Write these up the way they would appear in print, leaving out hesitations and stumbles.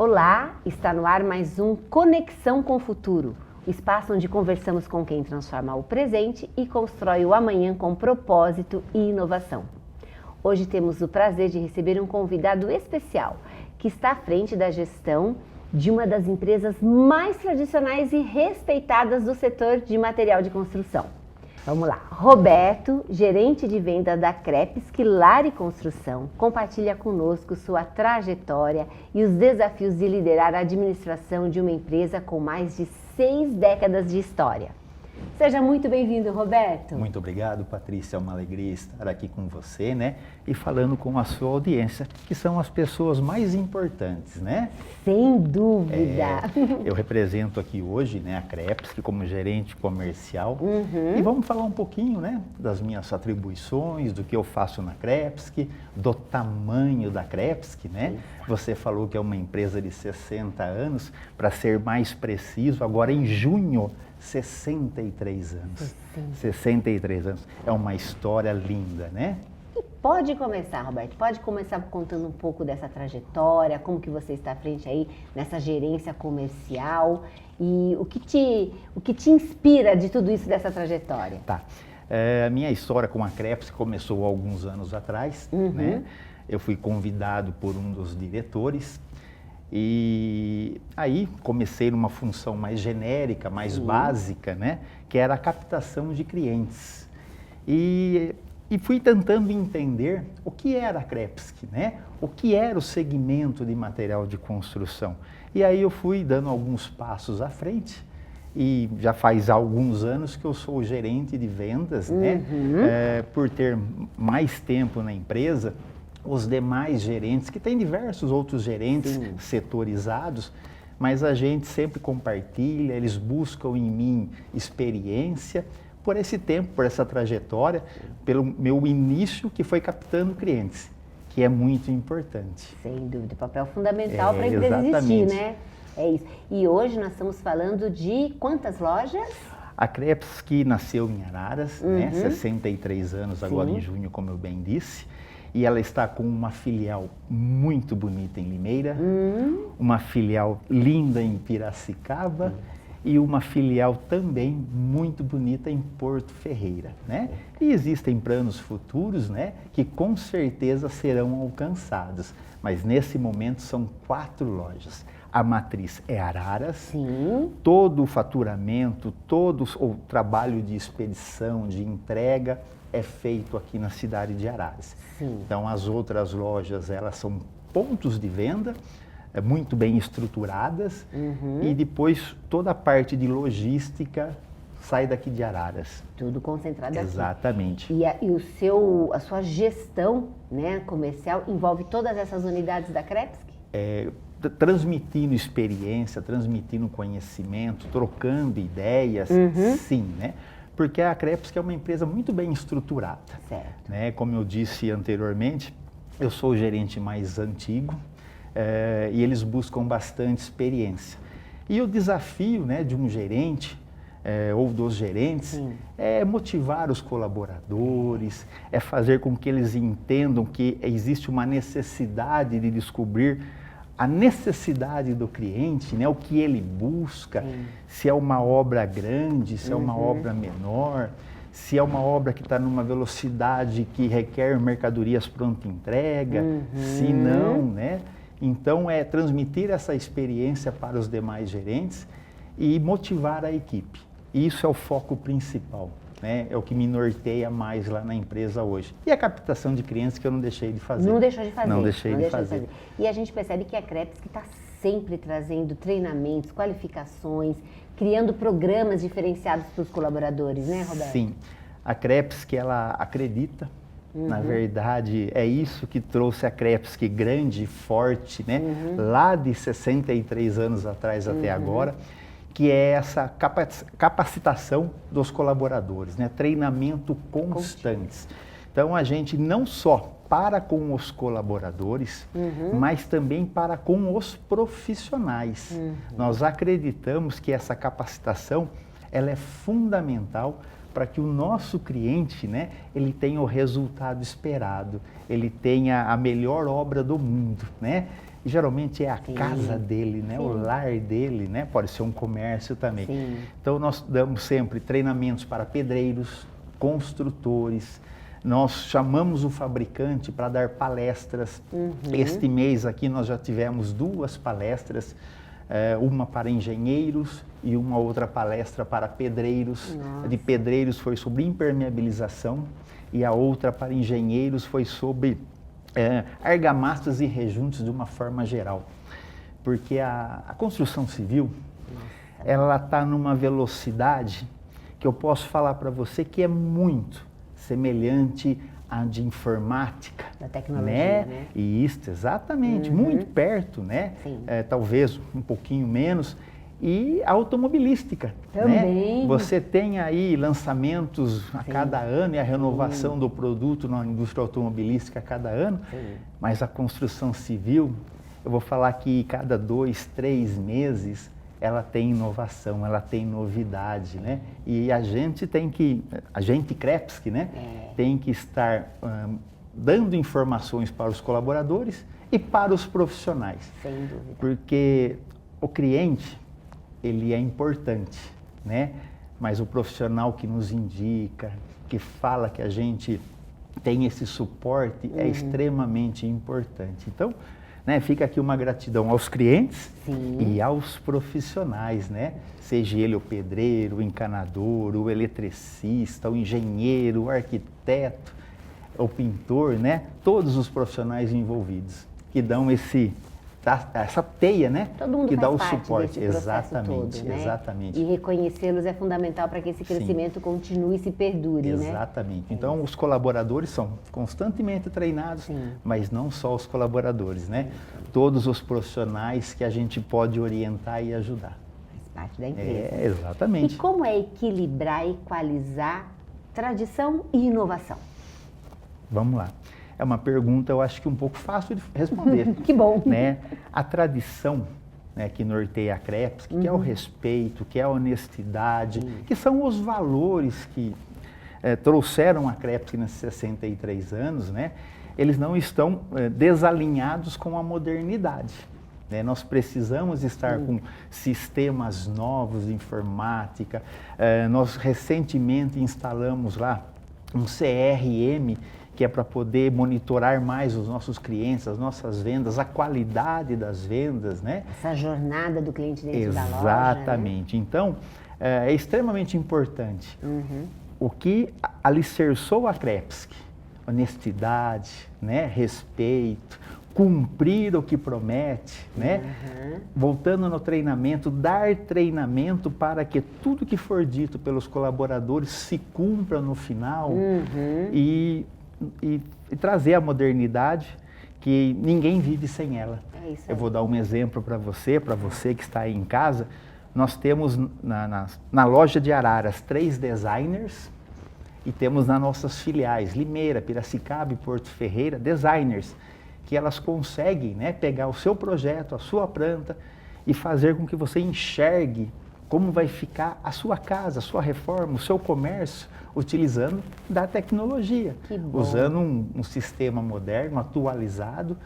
Olá, está no ar mais um Conexão com o Futuro, o espaço onde conversamos com quem transforma o presente e constrói o amanhã com propósito e inovação. Hoje temos o prazer de receber um convidado especial, que está à frente da gestão de uma das empresas mais tradicionais e respeitadas do setor de material de construção. Vamos lá, Roberto, gerente de venda da Crepesc Lar e Construção, compartilha conosco sua trajetória e os desafios de liderar a administração de uma empresa com mais de 6 décadas de história. Seja muito bem-vindo, Roberto. Muito obrigado, Patrícia. É uma alegria estar aqui com você, né? E falando com a sua audiência, que são as pessoas mais importantes, né? Sem dúvida. Eu represento aqui hoje, né, a Crepesc como gerente comercial. E vamos falar um pouquinho, né, das minhas atribuições, do que eu faço na Crepesc, do tamanho da Crepesc, né? Você falou que é uma empresa de 60 anos, para ser mais preciso, agora em junho, 63 anos. 63 anos. É uma história linda, né? E pode começar, Roberto, pode começar contando um pouco dessa trajetória, como que você está à frente aí nessa gerência comercial e o que te inspira de tudo isso, dessa trajetória? Tá. A minha história com a Crepesc começou há alguns anos atrás, né? Eu fui convidado por um dos diretores e aí comecei numa função mais genérica, mais básica, né? Que era a captação de clientes. E fui tentando entender o que era a Crepesc, né? O que era o segmento de material de construção. E aí eu fui dando alguns passos à frente e já faz alguns anos que eu sou o gerente de vendas, né? Por ter mais tempo na empresa, os demais gerentes, que tem diversos outros gerentes setorizados, mas a gente sempre compartilha, eles buscam em mim experiência, por esse tempo, por essa trajetória, pelo meu início que foi captando clientes, que é muito importante. Sem dúvida, papel fundamental para a empresa existir, né? É isso. E hoje nós estamos falando de quantas lojas? A Crepesc nasceu em Araras, né? 63 anos agora em junho, como eu bem disse. E ela está com uma filial muito bonita em Limeira, uma filial linda em Piracicaba e uma filial também muito bonita em Porto Ferreira, né? E existem planos futuros, né, que com certeza serão alcançados, mas nesse momento são 4 lojas. A matriz é Araras, todo o faturamento, todo o trabalho de expedição, de entrega, é feito aqui na cidade de Araras. Então as outras lojas, elas são pontos de venda, muito bem estruturadas, e depois toda a parte de logística sai daqui de Araras. Tudo concentrado aqui. Exatamente. E a sua gestão, né, comercial envolve todas essas unidades da Crepesc? Transmitindo experiência, transmitindo conhecimento, trocando ideias, sim, né? Porque a Crepesc é uma empresa muito bem estruturada. Certo. Né? Como eu disse anteriormente, eu sou o gerente mais antigo e eles buscam bastante experiência. E o desafio, né, de um gerente ou dos gerentes é motivar os colaboradores, é fazer com que eles entendam que existe uma necessidade de descobrir a necessidade do cliente, né, o que ele busca, se é uma obra grande, se é uma obra menor, se é uma obra que está numa velocidade que requer mercadorias pronta entrega, se não, né? Então é transmitir essa experiência para os demais gerentes e motivar a equipe. Isso é o foco principal, né? É o que me norteia mais lá na empresa hoje. E a captação de clientes que eu não deixei de fazer. Não deixou de fazer. Não deixei de fazer. E a gente percebe que a Crepesc está sempre trazendo treinamentos, qualificações, criando programas diferenciados para os colaboradores, né, Roberto? Sim. A Crepesc, ela acredita, na verdade, é isso que trouxe a Crepesc grande, forte, né? Lá de 63 anos atrás até agora, que é essa capacitação dos colaboradores, né? Treinamento constantes. Então, a gente não só para com os colaboradores, mas também para com os profissionais. Nós acreditamos que essa capacitação ela é fundamental para que o nosso cliente, né, ele tenha o resultado esperado, ele tenha a melhor obra do mundo, né? E geralmente é a Sim. casa dele, né? Sim. O lar dele, né? Pode ser um comércio também. Sim. Então nós damos sempre treinamentos para pedreiros, construtores. Nós chamamos o fabricante para dar palestras. Este mês aqui nós já tivemos 2 palestras, uma para engenheiros e uma outra palestra para pedreiros. Nossa. A de pedreiros foi sobre impermeabilização e a outra para engenheiros foi sobre argamastas e rejuntos de uma forma geral. Porque a construção civil, ela está numa velocidade que eu posso falar para você que é muito semelhante à de informática. Da tecnologia, né? E isso, exatamente, muito perto, né? Sim. Talvez um pouquinho menos. E a automobilística. Também. Né? Você tem aí lançamentos a Sim. cada ano e a renovação do produto na indústria automobilística a cada ano, Sim. mas a construção civil, eu vou falar que cada 2, 3 meses ela tem inovação, ela tem novidade, né? E a gente Crepsky, né? Tem que estar dando informações para os colaboradores e para os profissionais. Sem dúvida. Porque o cliente, ele é importante, né? Mas o profissional que nos indica, que fala que a gente tem esse suporte, é extremamente importante. Então, né, fica aqui uma gratidão aos clientes Sim. e aos profissionais, né? Seja ele o pedreiro, o encanador, o eletricista, o engenheiro, o arquiteto, o pintor, né? Todos os profissionais envolvidos que dão essa teia, né? Todo mundo que faz dá o parte suporte. desse processo Exatamente, todo, né? exatamente. E reconhecê-los é fundamental para que esse crescimento continue e se perdure, né? Exatamente. Então, os colaboradores são constantemente treinados, mas não só os colaboradores, né? Todos os profissionais que a gente pode orientar e ajudar. Faz parte da empresa. Exatamente. E como é equilibrar e equalizar tradição e inovação? Vamos lá. É uma pergunta, eu acho que um pouco fácil de responder. Que bom. Né? A tradição, né, que norteia a Crepsky, que é o respeito, que é a honestidade, que são os valores que trouxeram a Crepsky nesses 63 anos, né? Eles não estão desalinhados com a modernidade. Né? Nós precisamos estar com sistemas novos de informática. Nós recentemente instalamos lá um CRM, que é para poder monitorar mais os nossos clientes, as nossas vendas, a qualidade das vendas, né? Essa jornada do cliente dentro da loja. Exatamente. Né? Então, é extremamente importante. O que alicerçou a Crepsky? Honestidade, né? Respeito, cumprir o que promete, né? Voltando no treinamento, dar treinamento para que tudo que for dito pelos colaboradores se cumpra no final e trazer a modernidade que ninguém vive sem ela. É isso aí. Eu vou dar um exemplo para você que está aí em casa. Nós temos na loja de Araras 3 designers e temos nas nossas filiais, Limeira, Piracicaba e Porto Ferreira, designers, que elas conseguem, né, pegar o seu projeto, a sua planta e fazer com que você enxergue como vai ficar a sua casa, a sua reforma, o seu comércio, utilizando da tecnologia, usando um sistema moderno, atualizado,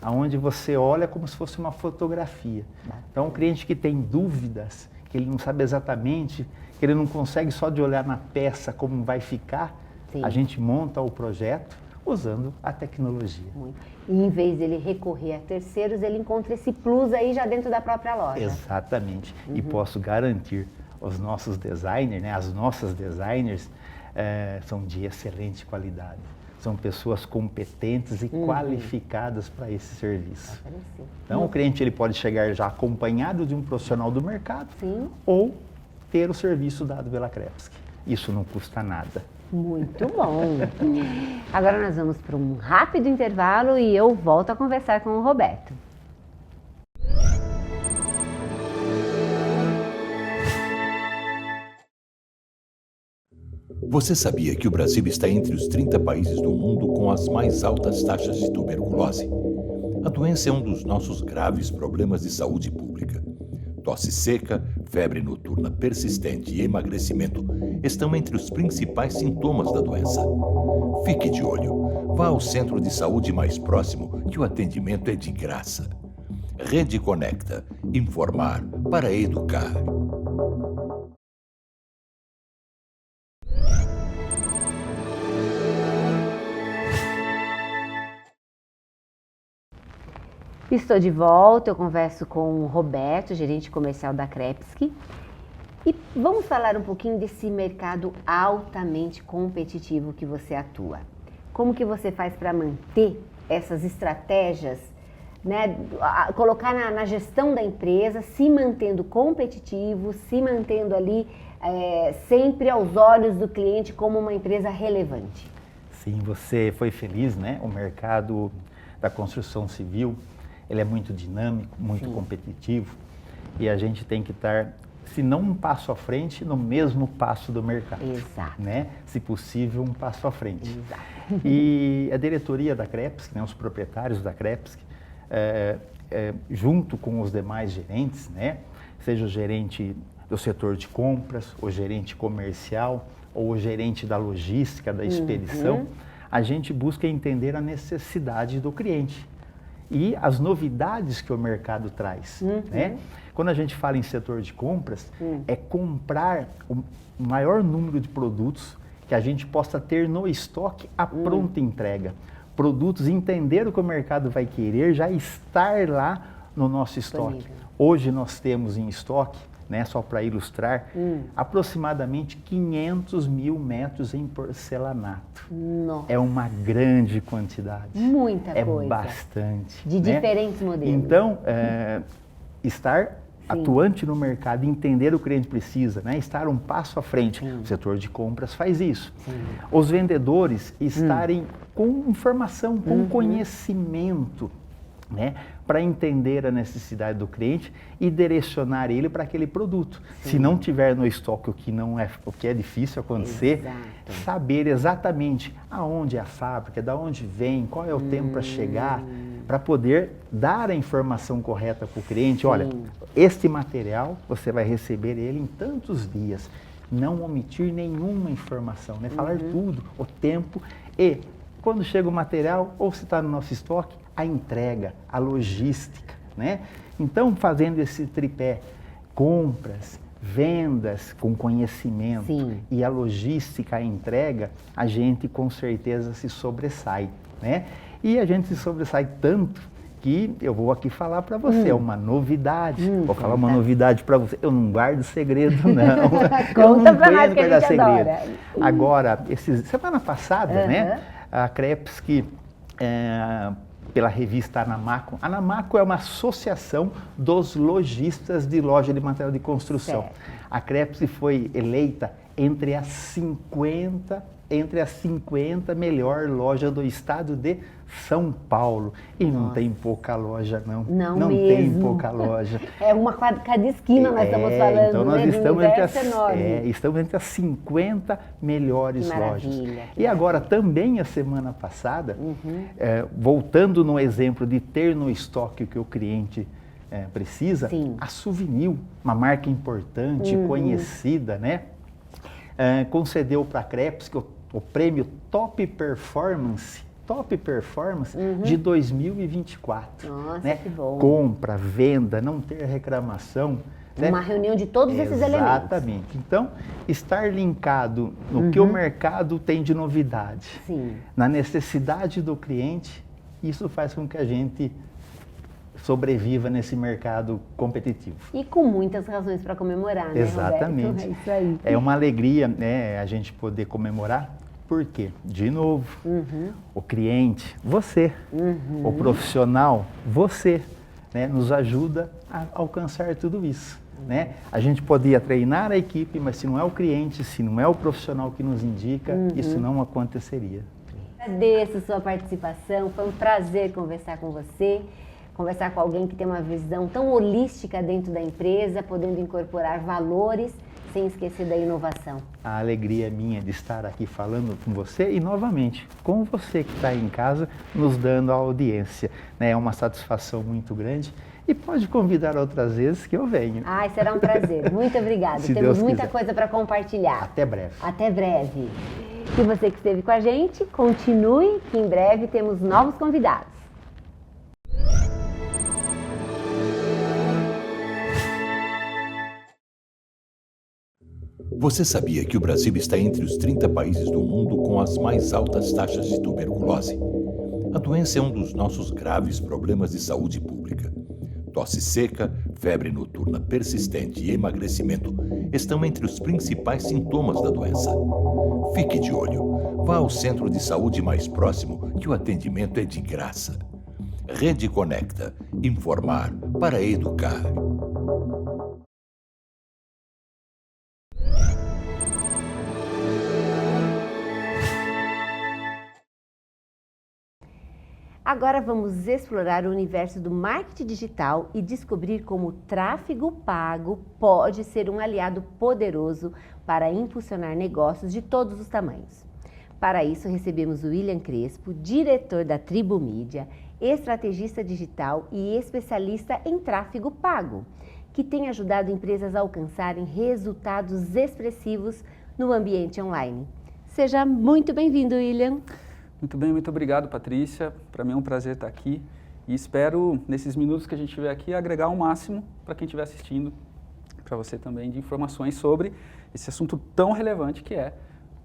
onde você olha como se fosse uma fotografia. Então, o cliente que tem dúvidas, que ele não sabe exatamente, que ele não consegue só de olhar na peça como vai ficar, a gente monta o projeto usando a tecnologia. E em vez dele recorrer a terceiros, ele encontra esse plus aí já dentro da própria loja. Exatamente. E posso garantir, os nossos designers, né, as nossas designers, são de excelente qualidade. São pessoas competentes e qualificadas para esse serviço. Então, o cliente ele pode chegar já acompanhado de um profissional do mercado ou ter o serviço dado pela Crepsky. Isso não custa nada. Muito bom. Agora nós vamos para um rápido intervalo e eu volto a conversar com o Roberto. Você sabia que o Brasil está entre os 30 países do mundo com as mais altas taxas de tuberculose? A doença é um dos nossos graves problemas de saúde pública. Tosse seca, febre noturna persistente e emagrecimento estão entre os principais sintomas da doença. Fique de olho. Vá ao centro de saúde mais próximo, que o atendimento é de graça. Rede Conecta. Informar para educar. Estou de volta, eu converso com o Roberto, gerente comercial da Crepesky. E vamos falar um pouquinho desse mercado altamente competitivo que você atua. Como que você faz para manter essas estratégias, né? Colocar na gestão da empresa, se mantendo competitivo, se mantendo ali sempre aos olhos do cliente como uma empresa relevante? Sim, você foi feliz, né? O mercado da construção civil, ele é muito dinâmico, muito competitivo, e a gente tem que estar, se não um passo à frente, no mesmo passo do mercado. Exato. Né? Se possível, um passo à frente. Exato. E a diretoria da Crepesky, né, os proprietários da Crepesky, junto com os demais gerentes, né, seja o gerente do setor de compras, o gerente comercial ou o gerente da logística, da expedição, a gente busca entender a necessidade do cliente e as novidades que o mercado traz. Né? Quando a gente fala em setor de compras, é comprar o maior número de produtos que a gente possa ter no estoque à pronta entrega. Produtos, entender o que o mercado vai querer, já estar lá no nosso estoque. Hoje nós temos em estoque, né, só para ilustrar, aproximadamente 500 mil metros em porcelanato. Nossa. É uma grande quantidade. Muita coisa. É bastante. De diferentes modelos. Então, estar atuante no mercado, entender o que o cliente precisa, né? Estar um passo à frente. O setor de compras faz isso. Os vendedores estarem com informação, com conhecimento, né? Para entender a necessidade do cliente e direcionar ele para aquele produto. Se não tiver no estoque, o que é difícil acontecer, saber exatamente aonde é a fábrica, de onde vem, qual é o tempo para chegar, para poder dar a informação correta para o cliente. Olha, este material você vai receber ele em tantos dias. Não omitir nenhuma informação, né? Falar tudo, o tempo e quando chega o material, ou se está no nosso estoque, a entrega, a logística, né? Então, fazendo esse tripé, compras, vendas com conhecimento e a logística, a entrega, a gente com certeza se sobressai, né? E a gente se sobressai tanto que eu vou aqui falar para você, é uma novidade. Vou falar uma novidade para você. Eu não guardo segredo, não. Conta para nós que a gente adora. Agora, semana passada, né? A Crepesky, pela revista Anamaco. Anamaco é uma associação dos lojistas de loja de material de construção. Certo. A Crepesky foi eleita entre as 50 melhor loja do estado de São Paulo. E não tem pouca loja, não. Não mesmo. Tem pouca loja. É uma cada esquina nós estamos falando, então nós né? estamos entre as 50 melhores lojas. E agora, também a semana passada, voltando no exemplo de ter no estoque o que o cliente precisa, a Souvenir, uma marca importante, conhecida, né? Concedeu para a Crepesky o prêmio Top Performance de 2024. Nossa, né? que bom. Compra, venda, não ter reclamação. Uma reunião de todos esses elementos. Exatamente. Então, estar linkado no que o mercado tem de novidade, na necessidade do cliente, isso faz com que a gente sobreviva nesse mercado competitivo. E com muitas razões para comemorar, né, Exatamente. Roberto? É isso aí. É uma alegria, né, a gente poder comemorar, porque, de novo, o cliente, você, o profissional, você, né, nos ajuda a alcançar tudo isso. Né? A gente podia treinar a equipe, mas se não é o cliente, se não é o profissional que nos indica, isso não aconteceria. Agradeço sua participação, foi um prazer conversar com você. Conversar com alguém que tem uma visão tão holística dentro da empresa, podendo incorporar valores sem esquecer da inovação. A alegria é minha de estar aqui falando com você e, novamente, com você que está aí em casa, nos dando a audiência. Né? É uma satisfação muito grande e pode convidar outras vezes que eu venho. Ai, será um prazer. Muito obrigada. Temos muita coisa para compartilhar. Até breve. Até breve. E você que esteve com a gente, continue, que em breve temos novos convidados. Você sabia que o Brasil está entre os 30 países do mundo com as mais altas taxas de tuberculose? A doença é um dos nossos graves problemas de saúde pública. Tosse seca, febre noturna persistente e emagrecimento estão entre os principais sintomas da doença. Fique de olho. Vá ao centro de saúde mais próximo, que o atendimento é de graça. Rede Conecta. Informar para educar. Agora vamos explorar o universo do marketing digital e descobrir como o tráfego pago pode ser um aliado poderoso para impulsionar negócios de todos os tamanhos. Para isso, recebemos o William Crespo, diretor da Tribo Mídia, estrategista digital e especialista em tráfego pago, que tem ajudado empresas a alcançarem resultados expressivos no ambiente online. Seja muito bem-vindo, William. Muito bem, muito obrigado, Patrícia. Para mim é um prazer estar aqui e espero, nesses minutos que a gente estiver aqui, agregar o máximo para quem estiver assistindo, para você também, de informações sobre esse assunto tão relevante que é,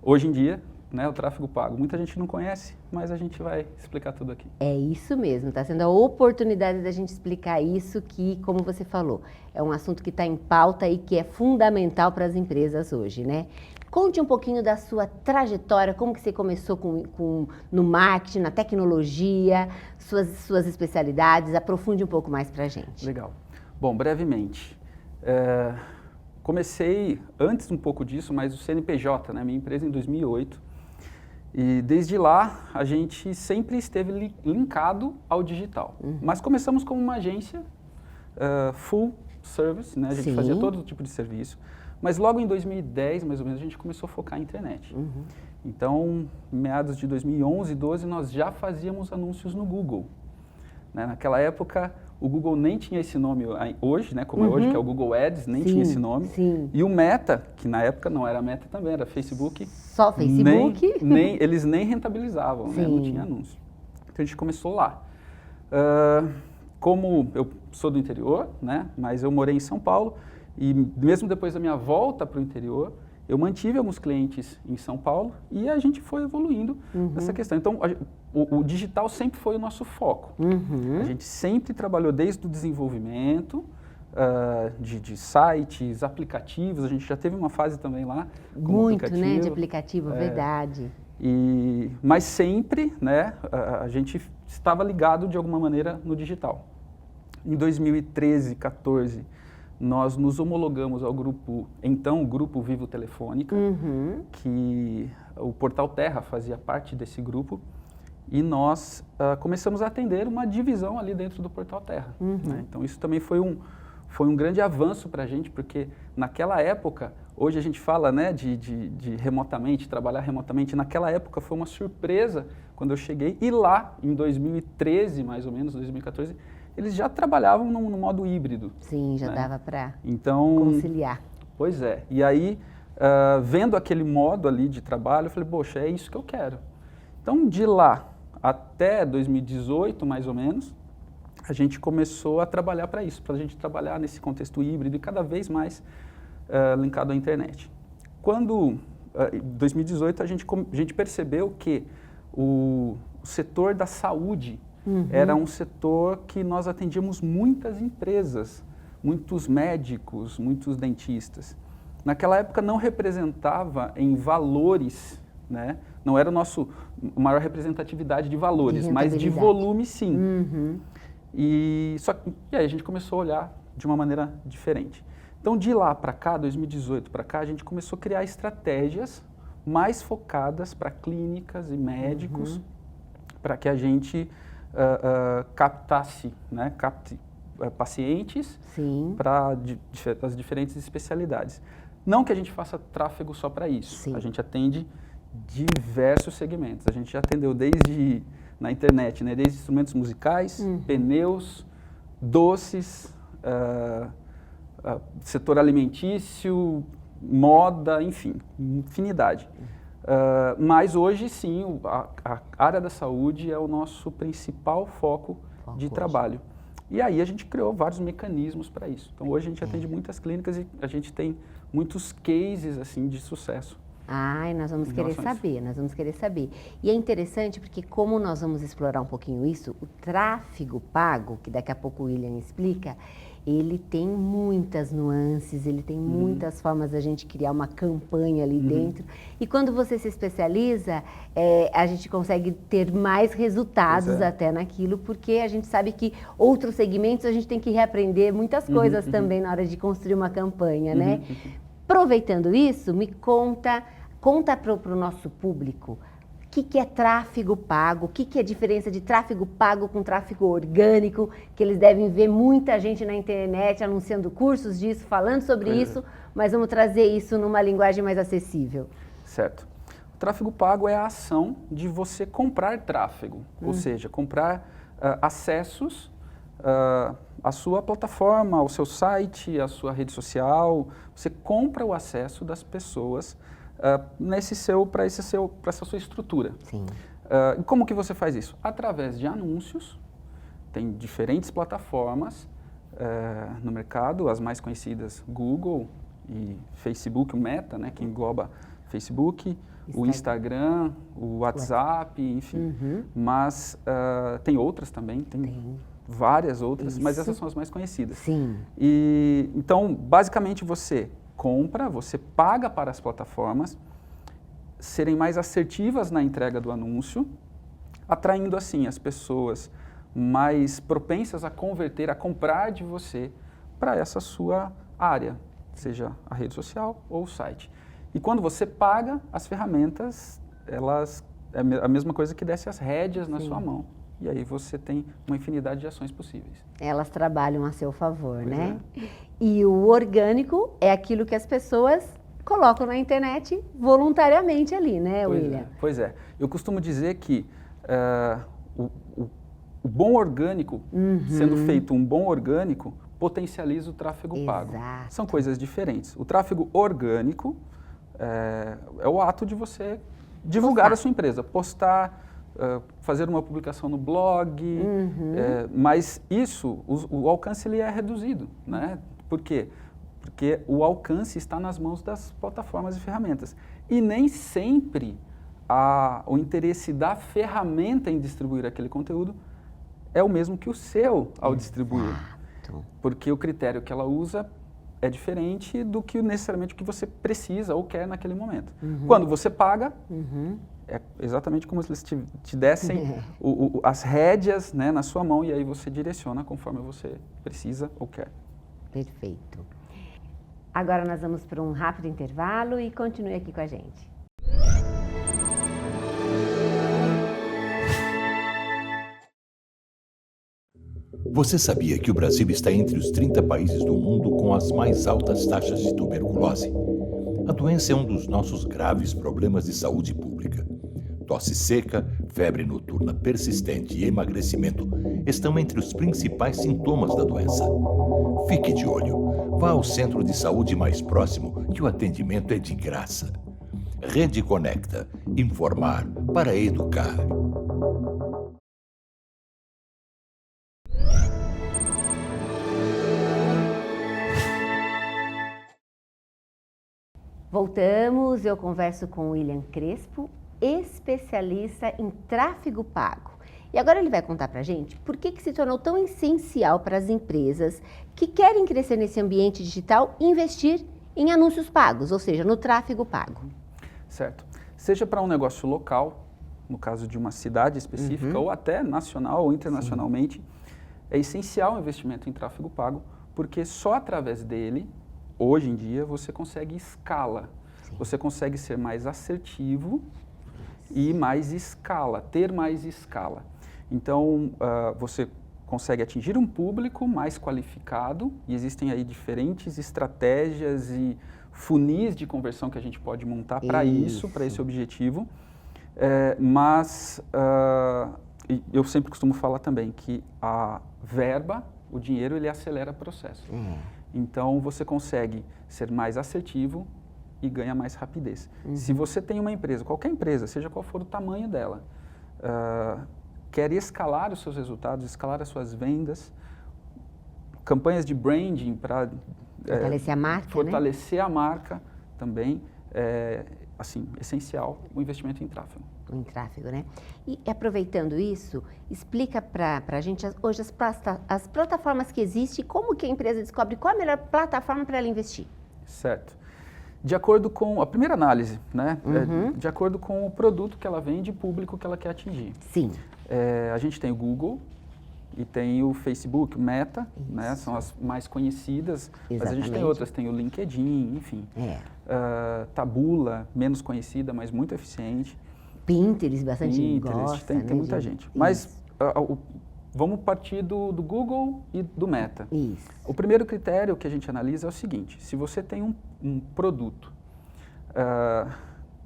hoje em dia, né, o tráfego pago. Muita gente não conhece, mas a gente vai explicar tudo aqui. É isso mesmo, está sendo a oportunidade da gente explicar isso que, como você falou, é um assunto que está em pauta e que é fundamental para as empresas hoje, né? Conte um pouquinho da sua trajetória, como que você começou no marketing, na tecnologia, suas especialidades, aprofunde um pouco mais para a gente. Legal. Bom, brevemente, comecei antes um pouco disso, mas o CNPJ, né, minha empresa em 2008, e desde lá a gente sempre esteve linkado ao digital. Mas começamos como uma agência full service, né, a gente fazia todo tipo de serviço. Mas logo em 2010, mais ou menos, a gente começou a focar em internet. Então, meados de 2011, 2012, nós já fazíamos anúncios no Google. Né? Naquela época, o Google nem tinha esse nome hoje, né, como é hoje, que é o Google Ads, nem tinha esse nome. Sim. E o Meta, que na época não era Meta também, era Facebook. Só Facebook? Eles nem rentabilizavam, né? Não tinha anúncio. Então, a gente começou lá. Como eu sou do interior, né, mas eu morei em São Paulo, e mesmo depois da minha volta para o interior, eu mantive alguns clientes em São Paulo e a gente foi evoluindo nessa questão. Então, o digital sempre foi o nosso foco. A gente sempre trabalhou desde o desenvolvimento de sites, aplicativos. A gente já teve uma fase também lá como muito, aplicativo. né, de aplicativo, verdade. Mas sempre, né, a gente estava ligado de alguma maneira no digital. Em 2013, 14, nós nos homologamos ao grupo, então o Grupo Vivo Telefônica, que o Portal Terra fazia parte desse grupo, e nós começamos a atender uma divisão ali dentro do Portal Terra. Né? Então isso também foi um grande avanço para a gente, porque naquela época, hoje a gente fala, né, de remotamente, trabalhar remotamente, naquela época foi uma surpresa quando eu cheguei, e lá em 2013, mais ou menos, 2014, eles já trabalhavam no modo híbrido. Sim, já, né, dava para conciliar. Pois é. E aí, vendo aquele modo ali de trabalho, eu falei, poxa, é isso que eu quero. Então, de lá até 2018, mais ou menos, a gente começou a trabalhar para isso, para a gente trabalhar nesse contexto híbrido e cada vez mais linkado à internet. Quando, em 2018, a gente percebeu que o setor da saúde era um setor que nós atendíamos muitas empresas, muitos médicos, muitos dentistas. Naquela época não representava em valores, né? Não era a nossa maior representatividade de valores, mas de volume sim. E aí a gente começou a olhar de uma maneira diferente. Então de lá para cá, 2018 para cá, a gente começou a criar estratégias mais focadas para clínicas e médicos, para que a gente capte pacientes para as diferentes especialidades. Não que a gente faça tráfego só para isso, a gente atende diversos segmentos. A gente já atendeu desde, na internet, né, desde instrumentos musicais, pneus, doces, setor alimentício, moda, enfim, infinidade. Mas hoje sim, a área da saúde é o nosso principal foco de trabalho. E aí a gente criou vários mecanismos para isso. Então hoje a gente atende muitas clínicas e a gente tem muitos cases assim de sucesso. Ai, nós vamos querer saber, nós vamos querer saber. E é interessante porque como nós vamos explorar um pouquinho isso, o tráfego pago, que daqui a pouco o William explica, ele tem muitas nuances, ele tem muitas formas da gente criar uma campanha ali dentro. E quando você se especializa, a gente consegue ter mais resultados até naquilo, porque a gente sabe que outros segmentos a gente tem que reaprender muitas coisas também na hora de construir uma campanha, né? Aproveitando isso, me conta para o nosso público o que é tráfego pago, o que é a diferença de tráfego pago com tráfego orgânico, que eles devem ver muita gente na internet anunciando cursos disso, falando sobre isso, mas vamos trazer isso numa linguagem mais acessível. Certo. O tráfego pago é a ação de você comprar tráfego, ou seja, comprar acessos à sua plataforma, ao seu site, à sua rede social. Você compra o acesso das pessoas para essa sua estrutura. Sim. E como que você faz isso? Através de anúncios. Tem diferentes plataformas no mercado, as mais conhecidas, Google e Facebook, o Meta, né, que engloba Facebook, o Instagram, o WhatsApp, enfim. Mas tem outras também, tem várias outras, mas essas são as mais conhecidas. Sim. E, então, basicamente, você compra, você paga para as plataformas serem mais assertivas na entrega do anúncio, atraindo assim as pessoas mais propensas a converter, a comprar de você para essa sua área, seja a rede social ou o site. E quando você paga, as ferramentas, elas é a mesma coisa que desse as rédeas na sua mão. E aí você tem uma infinidade de ações possíveis. Elas trabalham a seu favor, né? E o orgânico é aquilo que as pessoas colocam na internet voluntariamente ali, né, William? Pois é. Eu costumo dizer que o bom orgânico, sendo feito um bom orgânico, potencializa o tráfego pago. São coisas diferentes. O tráfego orgânico é o ato de você divulgar a sua empresa, postar, fazer uma publicação no blog, mas isso, o alcance ele é reduzido, né? Por quê? Porque o alcance está nas mãos das plataformas e ferramentas. E nem sempre o interesse da ferramenta em distribuir aquele conteúdo é o mesmo que o seu ao distribuir. Porque o critério que ela usa é diferente do que necessariamente o que você precisa ou quer naquele momento. Quando você paga, é exatamente como se eles te dessem as rédeas, né, na sua mão, e aí você direciona conforme você precisa ou quer. Perfeito. Agora nós vamos para um rápido intervalo e continue aqui com a gente. Você sabia que o Brasil está entre os 30 países do mundo com as mais altas taxas de tuberculose? A doença é um dos nossos graves problemas de saúde pública. Tosse seca, febre noturna persistente e emagrecimento estão entre os principais sintomas da doença. Fique de olho. Vá ao centro de saúde mais próximo, que o atendimento é de graça. Rede Conecta. Informar para educar. Voltamos, eu converso com o William Crespo, especialista em tráfego pago. E agora ele vai contar pra gente por que se tornou tão essencial para as empresas que querem crescer nesse ambiente digital investir em anúncios pagos, ou seja, no tráfego pago. Certo. Seja para um negócio local, no caso de uma cidade específica, ou até nacional ou internacionalmente, é essencial o investimento em tráfego pago, porque só através dele, hoje em dia, você consegue escala. Você consegue ser mais assertivo e mais escala, ter mais escala. Então, você consegue atingir um público mais qualificado e existem aí diferentes estratégias e funis de conversão que a gente pode montar para isso, para esse objetivo. Mas eu sempre costumo falar também que a verba, o dinheiro, ele acelera o processo. Então, você consegue ser mais assertivo e ganha mais rapidez. Se você tem uma empresa, qualquer empresa, seja qual for o tamanho dela, quer escalar os seus resultados, escalar as suas vendas, campanhas de branding para Fortalecer a marca, fortalecer a marca também é, assim, essencial o investimento em tráfego. Em tráfego, né? E aproveitando isso, explica para a gente hoje as plataformas que existem, como que a empresa descobre qual a melhor plataforma para ela investir. Certo. De acordo com a primeira análise, né? De acordo com o produto que ela vende e público que ela quer atingir. Sim. A gente tem o Google e tem o Facebook, o Meta, né? São as mais conhecidas, Exatamente. mas a gente tem outras, tem o LinkedIn, enfim. Taboola, menos conhecida, mas muito eficiente. Pinterest, bastante gente Pinterest, gosta, tem muita de... gente. Mas vamos partir do Google e do Meta. Isso. O primeiro critério que a gente analisa é o seguinte: se você tem um produto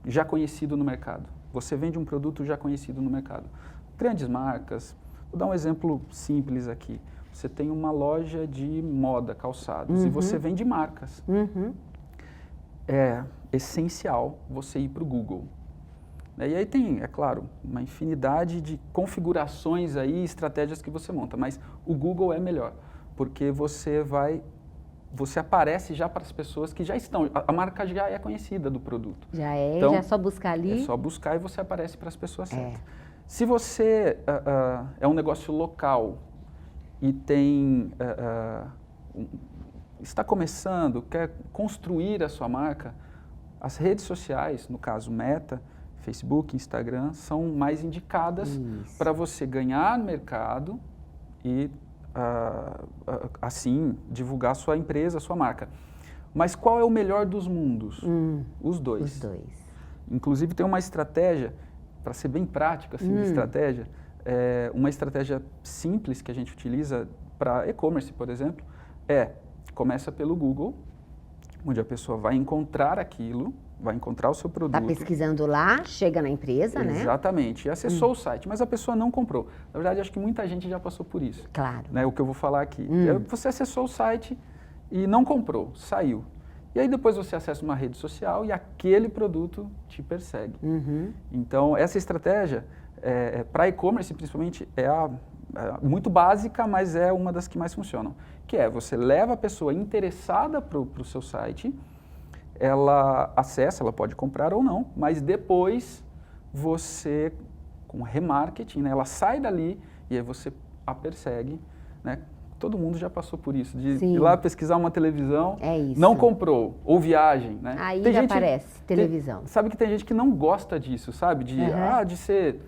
já conhecido no mercado, você vende um produto já conhecido no mercado, grandes marcas, vou dar um exemplo simples aqui. Você tem uma loja de moda, calçados, e você vende marcas. É essencial você ir para o Google. E aí tem, é claro, uma infinidade de configurações aí, estratégias que você monta, mas o Google é melhor, porque você aparece já para as pessoas que já estão, a marca já é conhecida do produto. Já é, então, já é só buscar ali. É só buscar e você aparece para as pessoas certas. Se você é um negócio local e está começando, quer construir a sua marca, as redes sociais, no caso Meta, Facebook, Instagram, são mais indicadas para você ganhar mercado e, assim, divulgar a sua empresa, a sua marca. Mas qual é o melhor dos mundos? Os dois. Os dois. Inclusive, tem uma estratégia, para ser bem prática, assim, de estratégia, uma estratégia simples que a gente utiliza para e-commerce, por exemplo, começa pelo Google, onde a pessoa vai encontrar aquilo, vai encontrar o seu produto. Está pesquisando lá, chega na empresa, né? Exatamente. E acessou o site, mas a pessoa não comprou. Na verdade, acho que muita gente já passou por isso. Claro. Né, o que eu vou falar aqui. Você acessou o site e não comprou, saiu. E aí depois você acessa uma rede social e aquele produto te persegue. Então, essa estratégia, para e-commerce principalmente, é muito básica, mas é uma das que mais funcionam. Que é, você leva a pessoa interessada para o seu site, ela acessa, ela pode comprar ou não, mas depois você, com remarketing, né, ela sai dali e aí você a persegue, né? Todo mundo já passou por isso, de ir lá pesquisar uma televisão, não comprou, ou viagem, né? Aí já aparece televisão. Sabe que tem gente que não gosta disso, sabe? De ser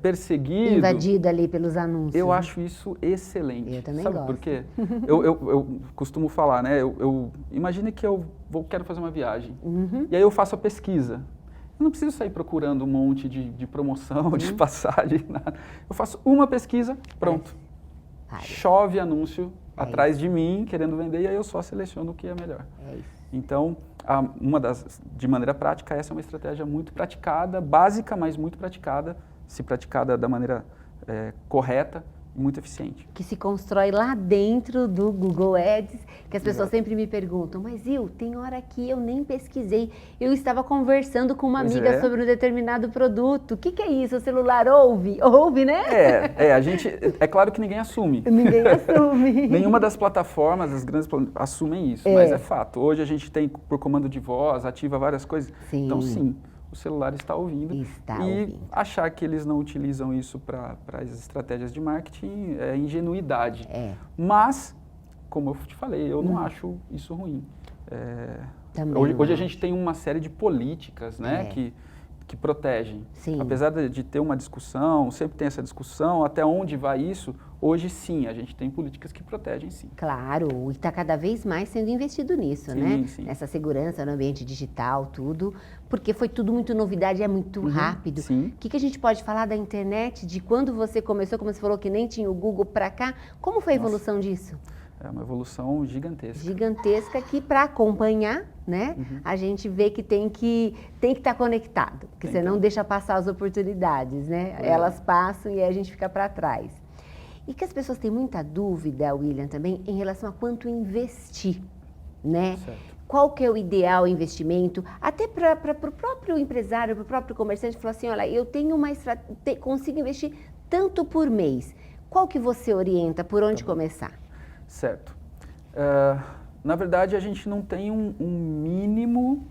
perseguido. Invadido ali pelos anúncios. Eu acho isso excelente. Eu também Sabe gosto. por quê? eu costumo falar, né? Imagine que eu quero fazer uma viagem. E aí eu faço a pesquisa. Eu não preciso sair procurando um monte de promoção, de passagem, nada. Eu faço uma pesquisa, pronto. Chove anúncio atrás de mim, querendo vender, e aí eu só seleciono o que é melhor. Então, de maneira prática, essa é uma estratégia muito praticada, básica, mas muito praticada, se praticada da maneira correta e muito eficiente. Que se constrói lá dentro do Google Ads, que as pessoas sempre me perguntam, mas tem hora que eu nem pesquisei, eu estava conversando com uma amiga sobre um determinado produto, o que é isso? O celular ouve? Ouve, né? É claro que ninguém assume. Ninguém assume. Nenhuma das plataformas, as grandes assumem isso, mas é fato. Hoje a gente tem por comando de voz, ativa várias coisas, então sim. O celular está ouvindo. Achar que eles não utilizam isso para as estratégias de marketing é ingenuidade. Mas, como eu te falei, eu não acho isso ruim. Hoje a gente tem uma série de políticas, né, que protegem. Apesar de ter uma discussão, sempre tem essa discussão, até onde vai isso, hoje sim, a gente tem políticas que protegem sim. Claro, e está cada vez mais sendo investido nisso, né? Nessa segurança no ambiente digital, tudo, porque foi tudo muito novidade, é muito rápido. O que a gente pode falar da internet, de quando você começou, como você falou que nem tinha o Google para cá, como foi a evolução disso? É uma evolução gigantesca. Gigantesca que para acompanhar, né, a gente vê que tem que estar conectado, porque você não deixa passar as oportunidades, né? Elas passam e aí a gente fica para trás. E que as pessoas têm muita dúvida, William, também, em relação a quanto investir, né? Qual que é o ideal investimento, até para o próprio empresário, para o próprio comerciante, falar assim, olha, eu tenho consigo investir tanto por mês. Qual que você orienta, por onde começar? Certo. Na verdade, a gente não tem um mínimo.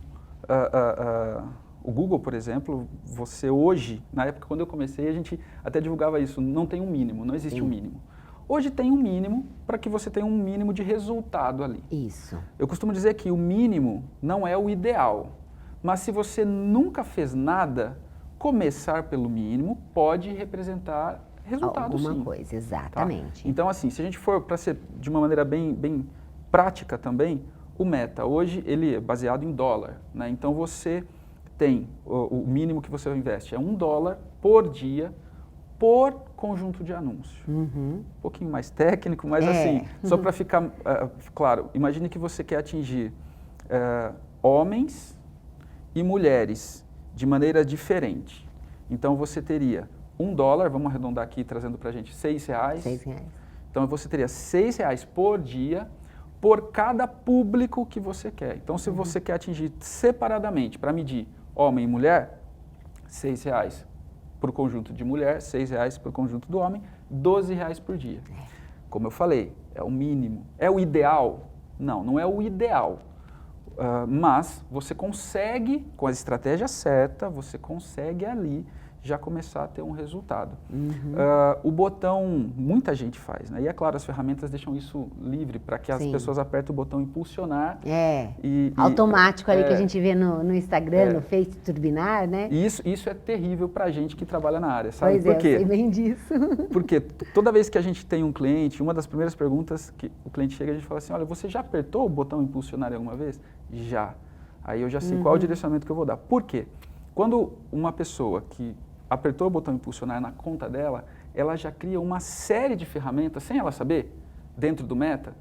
O Google, por exemplo, você hoje, na época quando eu comecei, a gente até divulgava isso, não tem um mínimo, não existe um mínimo. Hoje tem um mínimo para que você tenha um mínimo de resultado ali. Isso. Eu costumo dizer que o mínimo não é o ideal, mas se você nunca fez nada, começar pelo mínimo pode representar resultado, sim. Alguma coisa, exatamente. Tá? Então, assim, se a gente for para ser de uma maneira bem prática também, o Meta hoje ele é baseado em dólar, né? Então você tem o mínimo que você investe é $1 por dia por conjunto de anúncio. Um pouquinho mais técnico, mas assim, só para ficar claro, imagine que você quer atingir homens e mulheres de maneira diferente. Então você teria $1, vamos arredondar aqui trazendo para a gente R$6. R$6. Então você teria R$6 por dia por cada público que você quer. Então se você quer atingir separadamente, para medir homem e mulher, R$6 por conjunto de mulher, R$6 por conjunto do homem, R$12 por dia. Como eu falei, é o mínimo. É o ideal? Não, não é o ideal. Mas você consegue, com a estratégia certa, você consegue ali já começar a ter um resultado. O botão, muita gente faz, né? E é claro, as ferramentas deixam isso livre para que as pessoas apertem o botão impulsionar. Automático ali que a gente vê no Instagram, no Face Turbinar, né? Isso é terrível para a gente que trabalha na área, sabe? Pois é, eu sei bem disso. Porque toda vez que a gente tem um cliente, uma das primeiras perguntas que o cliente chega, a gente fala assim, olha, você já apertou o botão impulsionar alguma vez? Já. Aí eu já sei qual é o direcionamento que eu vou dar. Por quê? Quando uma pessoa que apertou o botão impulsionar na conta dela, ela já cria uma série de ferramentas, sem ela saber, dentro do Meta,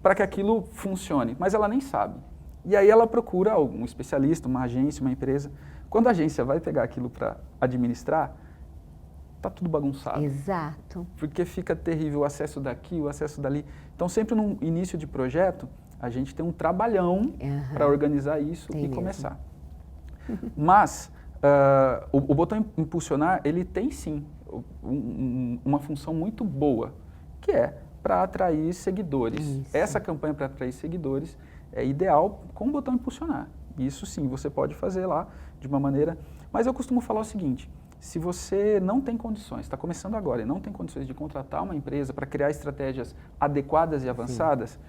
para que aquilo funcione, mas ela nem sabe. E aí ela procura um especialista, uma agência, uma empresa. Quando a agência vai pegar aquilo para administrar, tá tudo bagunçado. Exato. Porque fica terrível o acesso daqui, o acesso dali. Então sempre no início de projeto, a gente tem um trabalhão para organizar isso e começar. Mas o botão impulsionar, ele tem sim uma função muito boa, que é para atrair seguidores. Isso. Essa campanha para atrair seguidores é ideal com o botão impulsionar. Isso sim, você pode fazer lá de uma maneira... Mas eu costumo falar o seguinte, se você não tem condições, está começando agora e não tem condições de contratar uma empresa para criar estratégias adequadas e avançadas,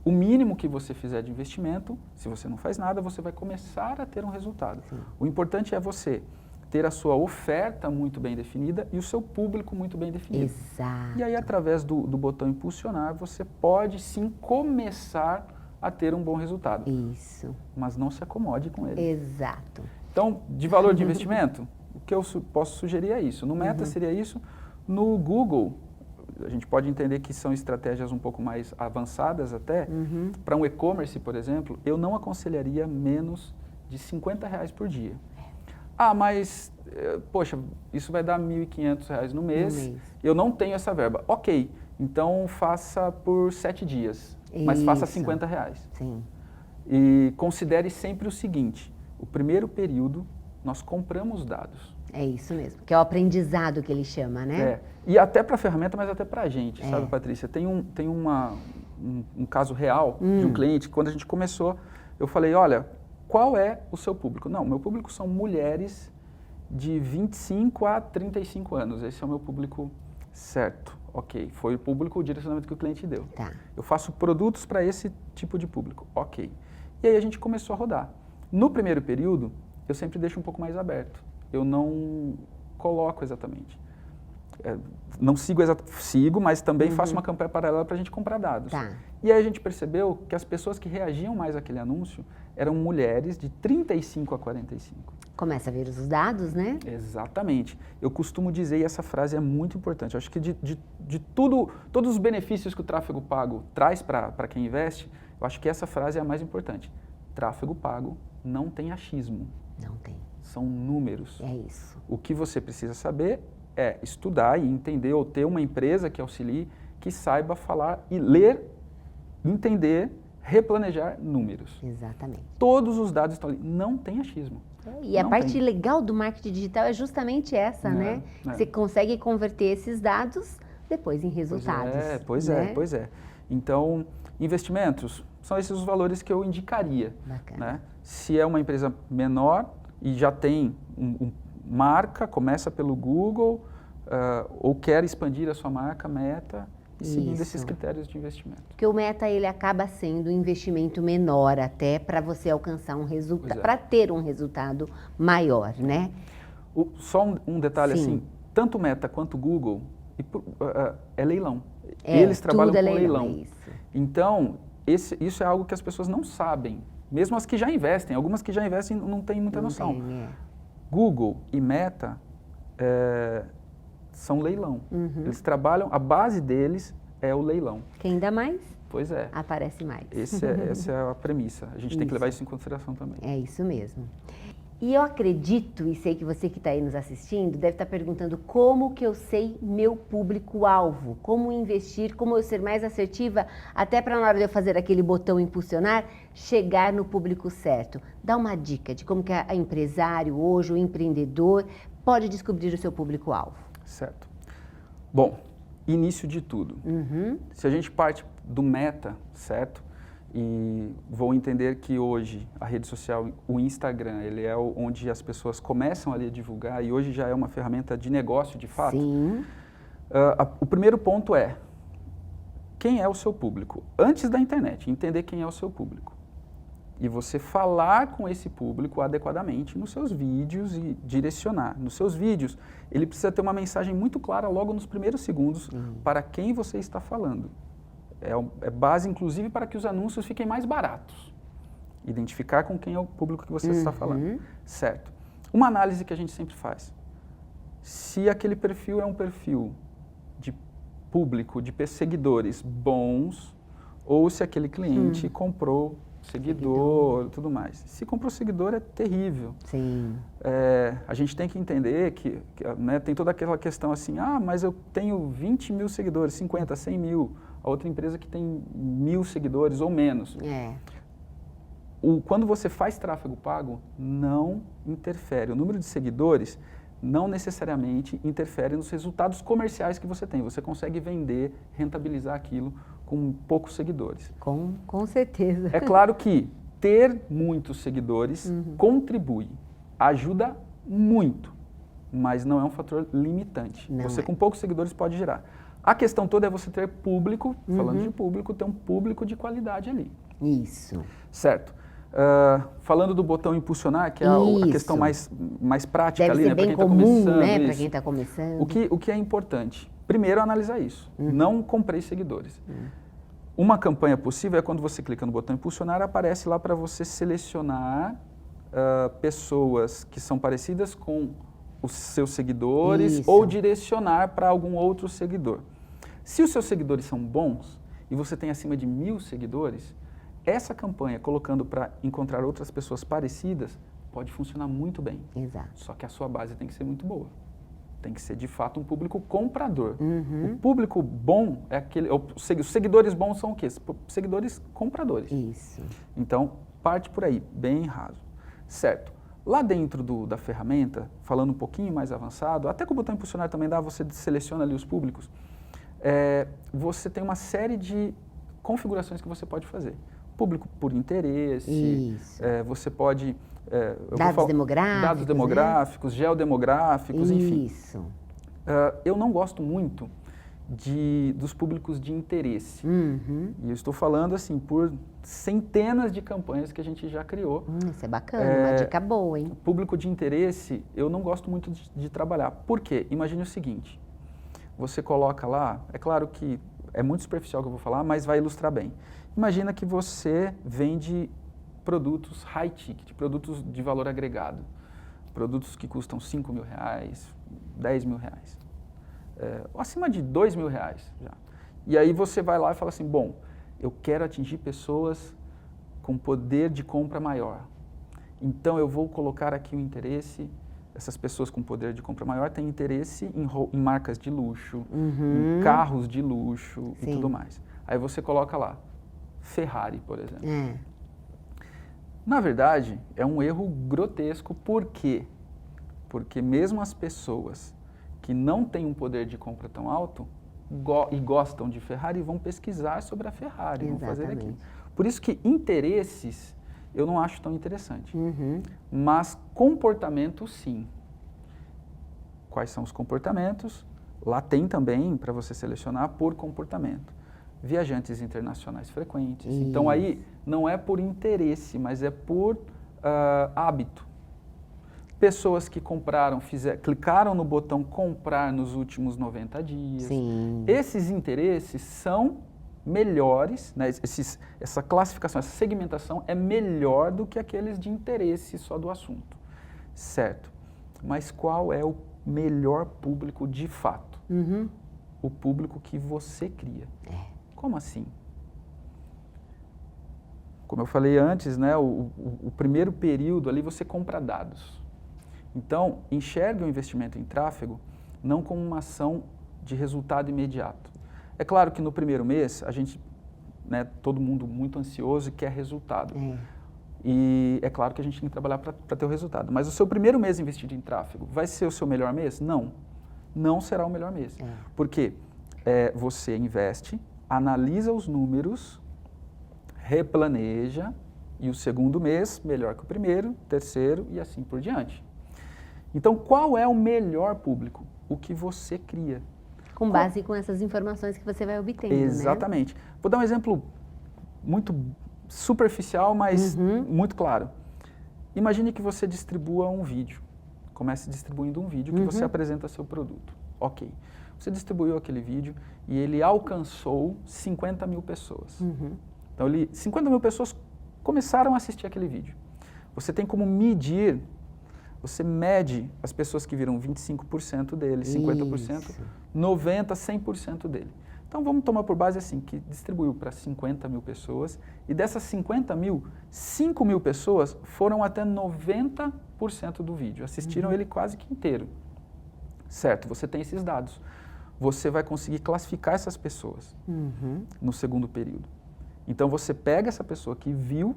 o mínimo que você fizer de investimento, se você não faz nada, você vai começar a ter um resultado. O importante é você ter a sua oferta muito bem definida e o seu público muito bem definido. Exato. E aí, através do botão impulsionar, você pode sim começar a ter um bom resultado. Isso. Mas não se acomode com ele. Exato. Então, de valor de investimento, o que eu posso sugerir é isso. No Meta seria isso. No Google, a gente pode entender que são estratégias um pouco mais avançadas até. Para um e-commerce, por exemplo, eu não aconselharia menos de R$50 por dia. Mas, poxa, isso vai dar R$1.500 no mês. Eu não tenho essa verba. Ok, então faça por 7 dias, mas faça R$50. Sim. E considere sempre o seguinte, o primeiro período nós compramos dados. É isso mesmo, que é o aprendizado que ele chama, né? E até para a ferramenta, mas até para a gente, sabe, Patrícia? Tem um caso real de um cliente, quando a gente começou, eu falei, olha, qual é o seu público? Não, meu público são mulheres de 25 a 35 anos, esse é o meu público certo. Ok, foi o público, o direcionamento que o cliente deu. Tá. Eu faço produtos para esse tipo de público, ok. E aí a gente começou a rodar. No primeiro período, eu sempre deixo um pouco mais aberto. Eu não coloco exatamente. Não sigo, mas também faço uma campanha paralela para a gente comprar dados. Tá. E aí a gente percebeu que as pessoas que reagiam mais àquele anúncio eram mulheres de 35 a 45. Começa a ver os dados, né? Exatamente. Eu costumo dizer, e essa frase é muito importante, eu acho que de todos os benefícios que o tráfego pago traz para quem investe, eu acho que essa frase é a mais importante. Tráfego pago não tem achismo. Não tem. São números. É isso. O que você precisa saber é estudar e entender, ou ter uma empresa que auxilie, que saiba falar e ler, entender, replanejar números. Exatamente. Todos os dados estão ali. Não tem achismo. E a parte legal do marketing digital é justamente essa, né? Você consegue converter esses dados depois em resultados. Pois é. Então, investimentos são esses os valores que eu indicaria. Bacana. Né? Se é uma empresa menor e já tem marca, começa pelo Google, ou quer expandir a sua marca, meta, e seguindo esses critérios de investimento. Porque o Meta, ele acaba sendo um investimento menor até para você alcançar um resultado, para ter um resultado maior, né? Só um detalhe Sim. assim, tanto o Meta quanto o Google é leilão. É, Eles trabalham tudo é com leilão. é isso. Então, isso é algo que as pessoas não sabem. Mesmo as que já investem. Algumas que já investem não têm muita noção. Google e Meta são leilão. Eles trabalham, a base deles é o leilão. Quem dá mais, Pois é. aparece mais. Essa é a premissa. A gente tem que levar isso em consideração também. É isso mesmo. E eu acredito, e sei que você que está aí nos assistindo, deve estar perguntando como que eu sei meu público-alvo, como investir, como eu ser mais assertiva, até para na hora de eu fazer aquele botão impulsionar, chegar no público certo. Dá uma dica de como que a empresário hoje, o empreendedor, pode descobrir o seu público-alvo. Certo. Bom, início de tudo. Se a gente parte do Meta, certo? E vou entender que hoje a rede social, o Instagram, ele é onde as pessoas começam ali a divulgar e hoje já é uma ferramenta de negócio de fato. Sim. O primeiro ponto é, quem é o seu público? Antes da internet, entender quem é o seu público. E você falar com esse público adequadamente nos seus vídeos e direcionar. Nos seus vídeos, ele precisa ter uma mensagem muito clara logo nos primeiros segundos para quem você está falando. É base, inclusive, para que os anúncios fiquem mais baratos. Identificar com quem é o público que você está falando. Certo. Uma análise que a gente sempre faz. Se aquele perfil é um perfil de público, de seguidores bons, ou se aquele cliente comprou seguidor e tudo mais. Se comprou seguidor é terrível. Sim. A gente tem que entender que né, tem toda aquela questão assim, mas eu tenho 20 mil seguidores, 50, 100 mil. A outra empresa que tem 1000 seguidores ou menos. Quando você faz tráfego pago, não interfere. O número de seguidores não necessariamente interfere nos resultados comerciais que você tem. Você consegue vender, rentabilizar aquilo com poucos seguidores. Com certeza. É claro que ter muitos seguidores contribui, ajuda muito, mas não é um fator limitante. Você com poucos seguidores pode gerar. A questão toda é você ter público, falando de público, ter um público de qualidade ali. Isso. Certo. Falando do botão impulsionar, que é a questão mais prática ali, né, para quem está começando. Né, para quem está começando. O que é importante? Primeiro, analisar isso. Não comprei seguidores. Uma campanha possível é quando você clica no botão impulsionar, aparece lá para você selecionar pessoas que são parecidas com os seus seguidores ou direcionar para algum outro seguidor. Se os seus seguidores são bons e você tem acima de 1000 seguidores, essa campanha, colocando para encontrar outras pessoas parecidas, pode funcionar muito bem. Exato. Só que a sua base tem que ser muito boa. Tem que ser, de fato, um público comprador. O público bom é aquele... Os seguidores bons são o quê? Seguidores compradores. Isso. Então, parte por aí, bem raso. Certo. Lá dentro da ferramenta, falando um pouquinho mais avançado, até com o botão impulsionar também dá, você seleciona ali os públicos, você tem uma série de configurações que você pode fazer. Público por interesse, você pode... dados demográficos, geodemográficos, enfim. Isso. Eu não gosto muito dos públicos de interesse. E eu estou falando assim, por centenas de campanhas que a gente já criou. Isso é bacana, uma dica boa, hein? Público de interesse, eu não gosto muito de trabalhar. Por quê? Imagine o seguinte, você coloca lá, é claro que é muito superficial o que eu vou falar, mas vai ilustrar bem. Imagina que você vende produtos high ticket, produtos de valor agregado, produtos que custam R$5.000, R$10.000, acima de R$2.000 já. E aí você vai lá e fala assim, bom, eu quero atingir pessoas com poder de compra maior. Então eu vou colocar aqui o interesse, essas pessoas com poder de compra maior têm interesse em marcas de luxo, em carros de luxo e tudo mais. Aí você coloca lá, Ferrari, por exemplo. Na verdade, é um erro grotesco. Por quê? Porque mesmo as pessoas que não têm um poder de compra tão alto, e gostam de Ferrari vão pesquisar sobre a Ferrari, vão fazer aquilo. Exatamente. Por isso que interesses eu não acho tão interessante, Uhum. mas comportamento sim. Quais são os comportamentos? Lá tem também para você selecionar por comportamento. Viajantes internacionais frequentes. Isso. Então aí não é por interesse, mas é por hábito. Pessoas que compraram, clicaram no botão comprar nos últimos 90 dias. Sim. Esses interesses são melhores, né? Essa classificação, essa segmentação é melhor do que aqueles de interesse só do assunto. Certo. Mas qual é o melhor público de fato? Uhum. O público que você cria. Como assim? Como eu falei antes, né, o primeiro período ali você compra dados. Então, enxergue o investimento em tráfego não como uma ação de resultado imediato. É claro que no primeiro mês, a gente, né, todo mundo muito ansioso e quer resultado. E é claro que a gente tem que trabalhar para ter o resultado. Mas o seu primeiro mês investido em tráfego vai ser o seu melhor mês? Não. Não será o melhor mês. Porque você investe, analisa os números, replaneja, e o segundo mês melhor que o primeiro, terceiro e assim por diante. Então, qual é o melhor público? O que você cria. Com base com essas informações que você vai obtendo, Exatamente. Vou dar um exemplo muito superficial, mas muito claro. Imagine que você distribua um vídeo. Comece distribuindo um vídeo que você apresenta seu produto. Ok. Você distribuiu aquele vídeo e ele alcançou 50 mil pessoas. Então, 50 mil pessoas começaram a assistir aquele vídeo. Você tem como medir, você mede as pessoas que viram 25% dele, 50%, Isso. 90%, 100% dele. Então, vamos tomar por base assim, que distribuiu para 50 mil pessoas e dessas 50 mil, 5 mil pessoas foram até 90% do vídeo, assistiram ele quase que inteiro. Certo, você tem esses dados. Você vai conseguir classificar essas pessoas no segundo período. Então, você pega essa pessoa que viu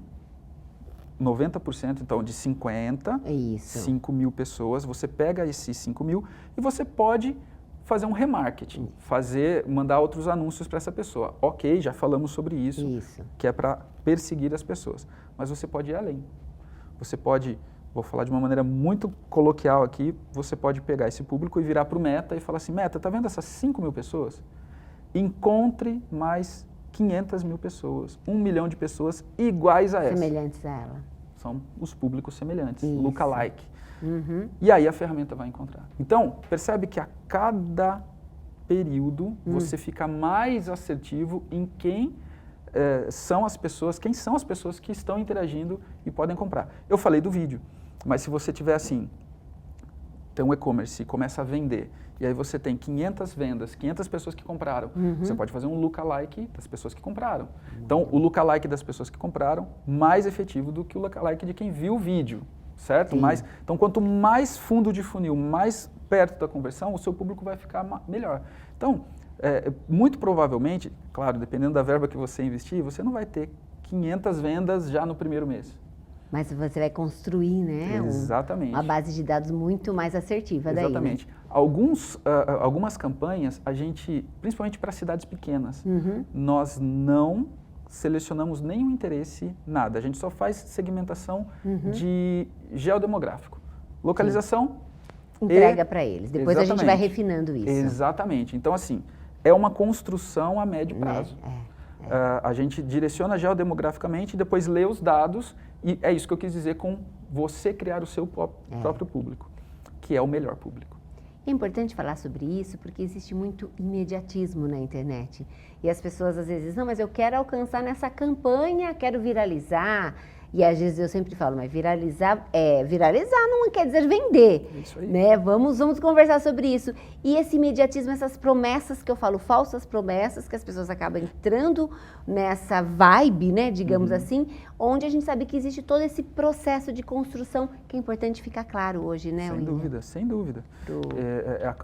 90%, então, de 50, Isso. 5 mil pessoas, você pega esses 5 mil e você pode fazer um remarketing, mandar outros anúncios para essa pessoa. Ok, já falamos sobre isso. Que é para perseguir as pessoas. Mas você pode ir além. Você pode, vou falar de uma maneira muito coloquial aqui, você pode pegar esse público e virar para o Meta e falar assim, Meta, tá vendo essas 5 mil pessoas? Encontre mais 500 mil pessoas, 1 milhão de pessoas iguais a essa. Semelhantes a ela. São os públicos semelhantes, Isso. lookalike. E aí a ferramenta vai encontrar. Então, percebe que a cada período você fica mais assertivo em quem são as pessoas que estão interagindo e podem comprar. Eu falei do vídeo, mas se você tiver assim, tem um e-commerce e começa a vender, e aí você tem 500 vendas, 500 pessoas que compraram, você pode fazer um lookalike das pessoas que compraram. Então, o lookalike das pessoas que compraram, mais efetivo do que o lookalike de quem viu o vídeo, certo? Então, quanto mais fundo de funil, mais perto da conversão, o seu público vai ficar melhor. Então, muito provavelmente, claro, dependendo da verba que você investir, você não vai ter 500 vendas já no primeiro mês. Mas você vai construir, né? Exatamente. Uma base de dados muito mais assertiva daí. Exatamente. Né? Algumas campanhas, a gente, principalmente para cidades pequenas, nós não selecionamos nenhum interesse, nada. A gente só faz segmentação de geodemográfico. Localização. Entrega para eles. Depois Exatamente. A gente vai refinando isso. Exatamente. Então, assim, é uma construção a médio prazo. A gente direciona geodemograficamente e depois lê os dados e é isso que eu quis dizer com você criar o seu próprio público, que é o melhor público. É importante falar sobre isso porque existe muito imediatismo na internet e as pessoas às vezes, não, mas eu quero alcançar nessa campanha, quero viralizar. E às vezes eu sempre falo, mas viralizar não quer dizer vender, Isso aí. né? Vamos conversar sobre isso. E esse imediatismo, essas promessas que eu falo, falsas promessas, que as pessoas acabam entrando nessa vibe, né, digamos assim, onde a gente sabe que existe todo esse processo de construção que é importante ficar claro hoje, né, Sem William? dúvida, sem dúvida.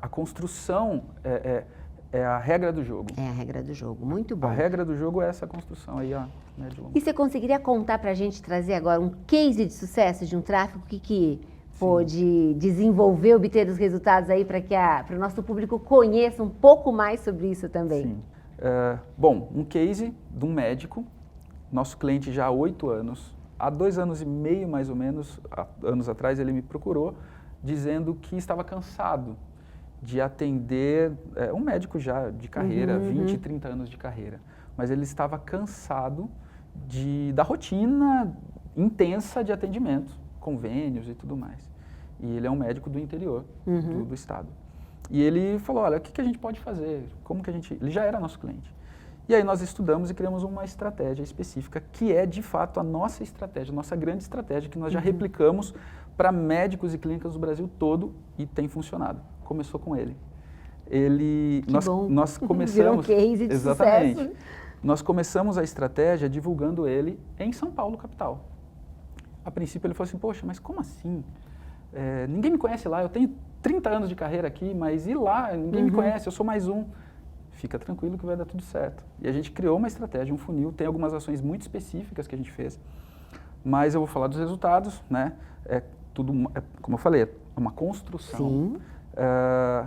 A construção é a regra do jogo. É a regra do jogo, muito bom. A regra do jogo é essa construção aí, a médio e longo. E você conseguiria contar pra gente, trazer agora um case de sucesso de um tráfego que pôde desenvolver, obter os resultados aí para que o nosso público conheça um pouco mais sobre isso também. Sim. Bom, um case de um médico, nosso cliente já há 8 anos, há 2 anos e meio mais ou menos, anos atrás, ele me procurou dizendo que estava cansado de atender, um médico já de carreira, 20, 30 anos de carreira, mas ele estava cansado da rotina intensa de atendimento, convênios e tudo mais. E ele é um médico do interior do estado. E ele falou, olha, o que a gente pode fazer? Ele já era nosso cliente. E aí nós estudamos e criamos uma estratégia específica, que é de fato a nossa estratégia, a nossa grande estratégia, que nós já replicamos para médicos e clínicas do Brasil todo e tem funcionado. Começou com ele. Nós começamos... Virou um case de exatamente. sucesso. Nós começamos a estratégia divulgando ele em São Paulo, capital. A princípio ele falou assim, poxa, mas como assim? Ninguém me conhece lá, eu tenho 30 anos de carreira aqui, mas e lá? Ninguém me conhece, eu sou mais um. Fica tranquilo que vai dar tudo certo. E a gente criou uma estratégia, um funil, tem algumas ações muito específicas que a gente fez, mas eu vou falar dos resultados, né? Como eu falei, é uma construção. Sim.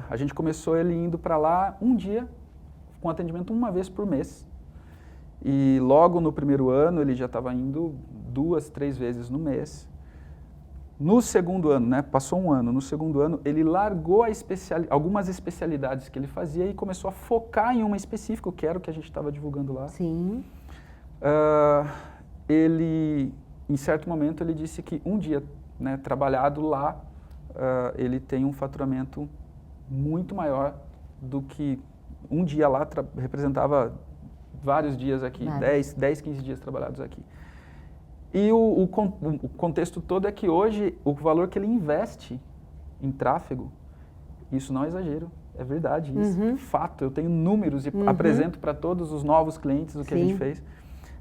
A gente começou ele indo para lá um dia, com atendimento uma vez por mês. E logo no primeiro ano ele já estava indo 2, 3 vezes no mês. No segundo ano, né, passou um ano, no segundo ano ele largou algumas especialidades que ele fazia e começou a focar em uma específica, que era o que a gente estava divulgando lá. Sim. Em certo momento, ele disse que um dia, né, trabalhado lá, ele tem um faturamento muito maior do que um dia lá representava vários dias aqui, 10, 15 dias trabalhados aqui. E o contexto todo é que hoje o valor que ele investe em tráfego, isso não é exagero, é verdade, isso fato, eu tenho números e apresento para todos os novos clientes o que a gente fez.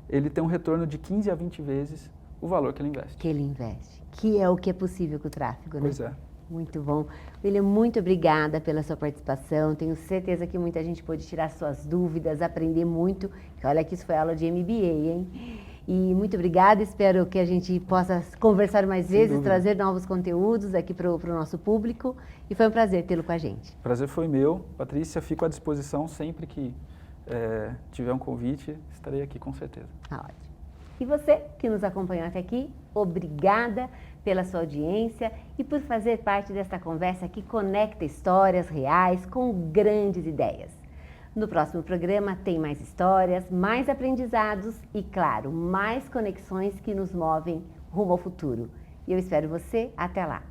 Ele tem um retorno de 15 a 20 vezes o valor que ele investe. Que é o que é possível com o tráfego, né? Pois é. Muito bom. William, muito obrigada pela sua participação. Tenho certeza que muita gente pôde tirar suas dúvidas, aprender muito. Olha que isso foi aula de MBA, hein? E muito obrigada, espero que a gente possa conversar mais vezes, trazer novos conteúdos aqui para o nosso público. E foi um prazer tê-lo com a gente. Prazer foi meu. Patrícia, fico à disposição sempre que tiver um convite, estarei aqui com certeza. Ótimo. E você que nos acompanhou até aqui, obrigada pela sua audiência e por fazer parte desta conversa que conecta histórias reais com grandes ideias. No próximo programa tem mais histórias, mais aprendizados e, claro, mais conexões que nos movem rumo ao futuro. E eu espero você até lá.